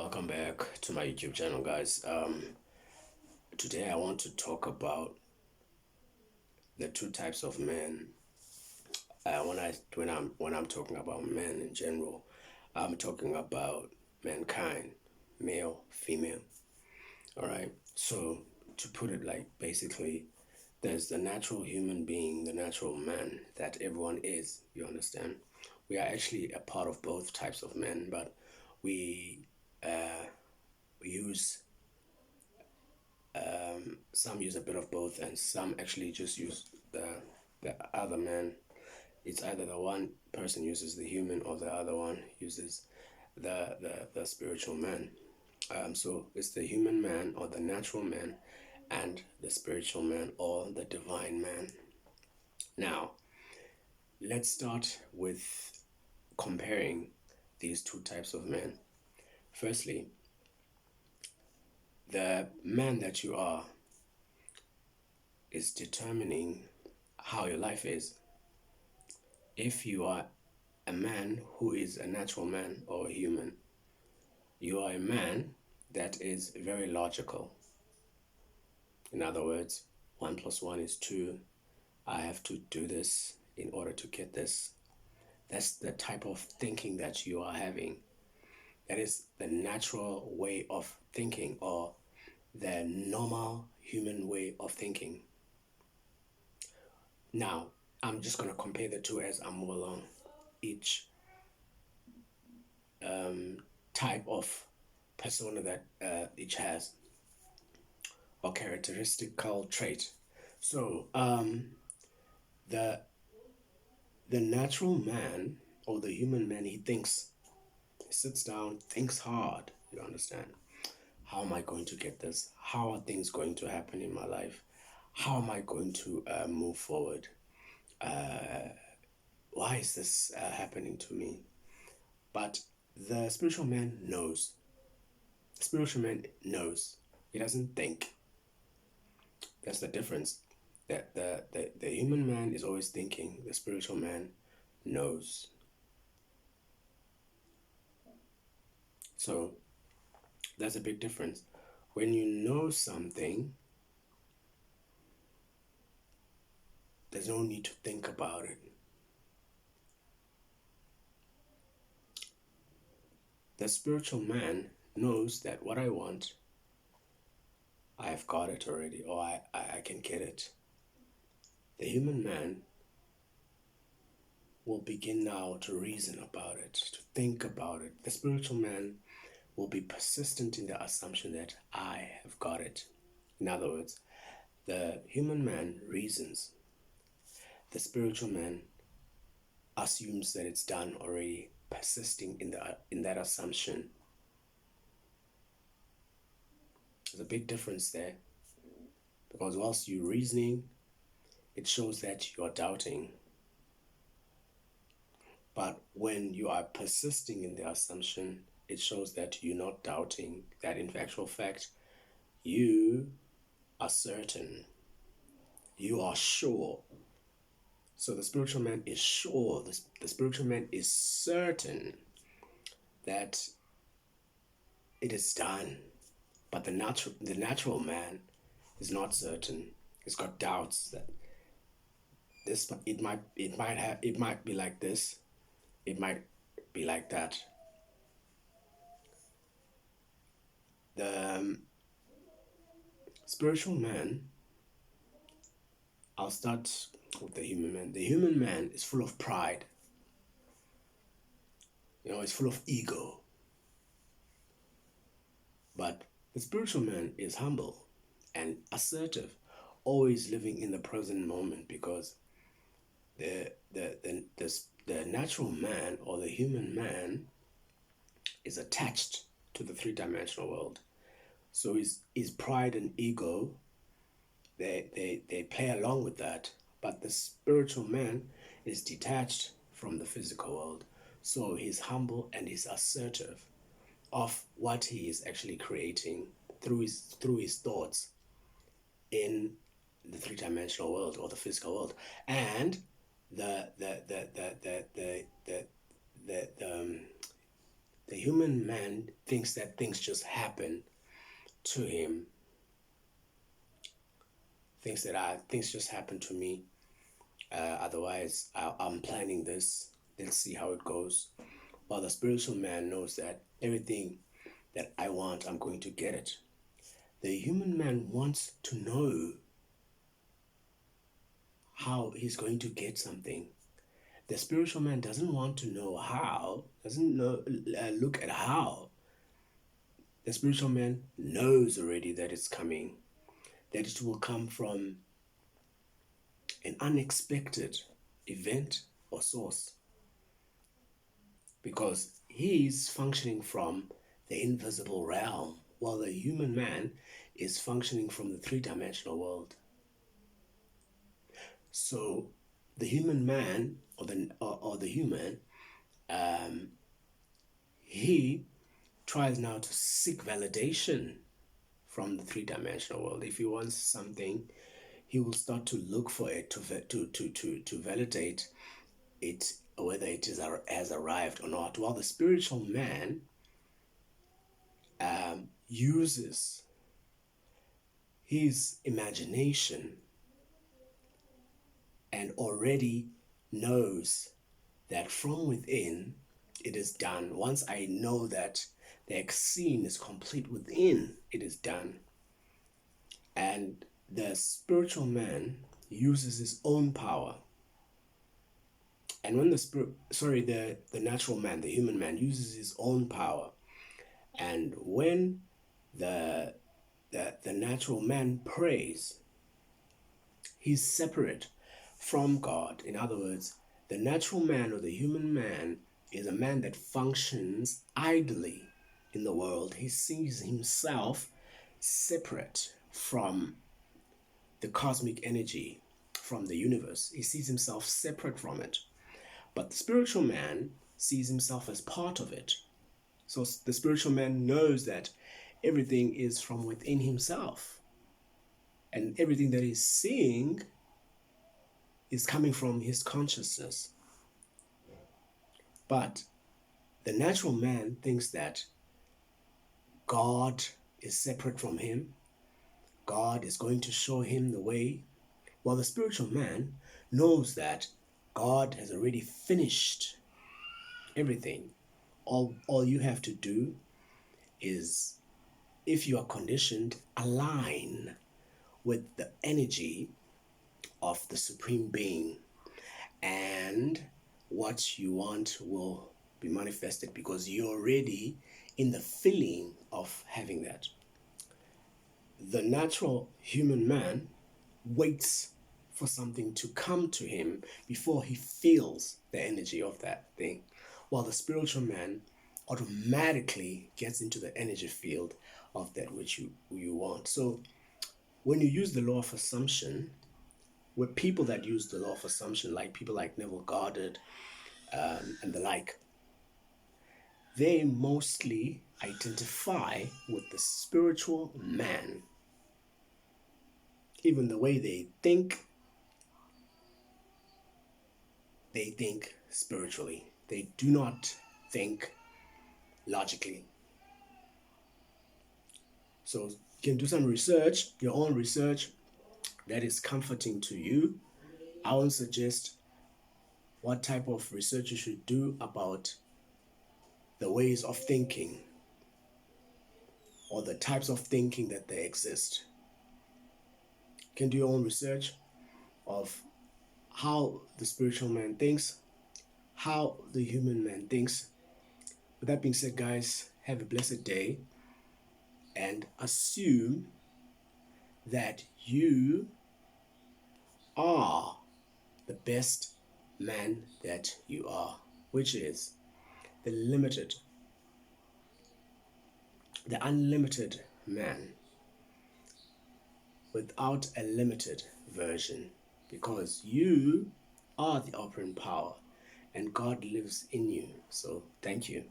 Welcome back to my YouTube channel, guys. Today I want to talk about the two types of men. When I'm talking about men in general, I'm talking about mankind, male, female. All right. So to put it like basically, there's the natural human being, the natural man that everyone is. You understand? We are actually a part of both types of men, but we use some use a bit of both, and some actually just use the other man. It's either the one person uses the human or the other one uses the spiritual man. So it's the human man or the natural man and the spiritual man or the divine man. Now, let's start with comparing these two types of men. Firstly, the man that you are is determining how your life is. If you are a man who is a natural man or a human, you are a man that is very logical. In other words, 1 plus 1 is 2. I have to do this in order to get this. That's the type of thinking that you are having. That is the natural way of thinking, or the normal human way of thinking. Now, I'm just going to compare the two as I move along. Each type of persona that each has, or characteristical trait. So, the natural man or the human man, he thinks, he sits down, thinks hard. You understand? How am I going to get this? How are things going to happen in my life? How am I going to move forward? Why is this happening to me? But the spiritual man knows. The spiritual man knows. He doesn't think. That's the difference. That the human man is always thinking. The spiritual man knows. So that's a big difference. When you know something, there's no need to think about it. The spiritual man knows that what I want, I've got it already, or I can get it. The human man will begin now to reason about it, to think about it. The spiritual man will be persistent in the assumption that I have got it. In other words, the human man reasons. The spiritual man assumes that it's done already, persisting in that assumption. There's a big difference there, because whilst you're reasoning, it shows that you are doubting. But when you are persisting in the assumption, it shows that you're not doubting, that in actual fact, you are certain. You are sure. So the spiritual man is sure, the spiritual man is certain that it is done. But the natural man is not certain. He's got doubts that it might be like this, it might be like that. The spiritual man, I'll start with the human man. The human man is full of pride. It's full of ego. But the spiritual man is humble and assertive, always living in the present moment, because the natural man or the human man is attached to the three-dimensional world. So his pride and ego, they play along with that. But the spiritual man is detached from the physical world. So he's humble and he's assertive of what he is actually creating through his thoughts in the three-dimensional world or the physical world. And the The human man thinks that things just happen to him, thinks that things just happen to me. Otherwise, I'm planning this. Let's see how it goes. While the spiritual man knows that everything that I want, I'm going to get it. The human man wants to know how he's going to get something. The spiritual man doesn't want to know how, doesn't know, look at how. The spiritual man knows already that it's coming, that it will come from an unexpected event or source, because he's functioning from the invisible realm, while the human man is functioning from the three-dimensional world. So the human man, or the human, he tries now to seek validation from the three-dimensional world. If he wants something, he will start to look for it to validate it, whether it has arrived or not. While the spiritual man uses his imagination and already knows that from within it is done. Once I know that the scene is complete within, it is done. And the spiritual man uses his own power. And when the natural man, the human man, uses his own power, and when the natural man prays, he's separate from God. In other words, the natural man or the human man is a man that functions idly in the world. He sees himself separate from the cosmic energy, from the universe. He sees himself separate from it. But the spiritual man sees himself as part of it. So the spiritual man knows that everything is from within himself. And everything that he's seeing is coming from his consciousness. But the natural man thinks that God is separate from him. God is going to show him the way. While the spiritual man knows that God has already finished everything. All you have to do is, if you are conditioned, align with the energy of the Supreme Being, and what you want will be manifested, because you're already in the feeling of having that. The natural human man waits for something to come to him before he feels the energy of that thing, while the spiritual man automatically gets into the energy field of that which you want. So when you use the law of assumption, with people that use the law of assumption, like people like Neville Goddard and the like, they mostly identify with the spiritual man. Even the way they think spiritually. They do not think logically. So you can do some research, your own research, that is comforting to you. I won't suggest what type of research you should do about the ways of thinking or the types of thinking that they exist. You can do your own research of how the spiritual man thinks, how the human man thinks. With that being said, guys, have a blessed day, and assume that you are the best man that you are, which is the unlimited man without a limited version, because you are the operant power and God lives in you. So thank you.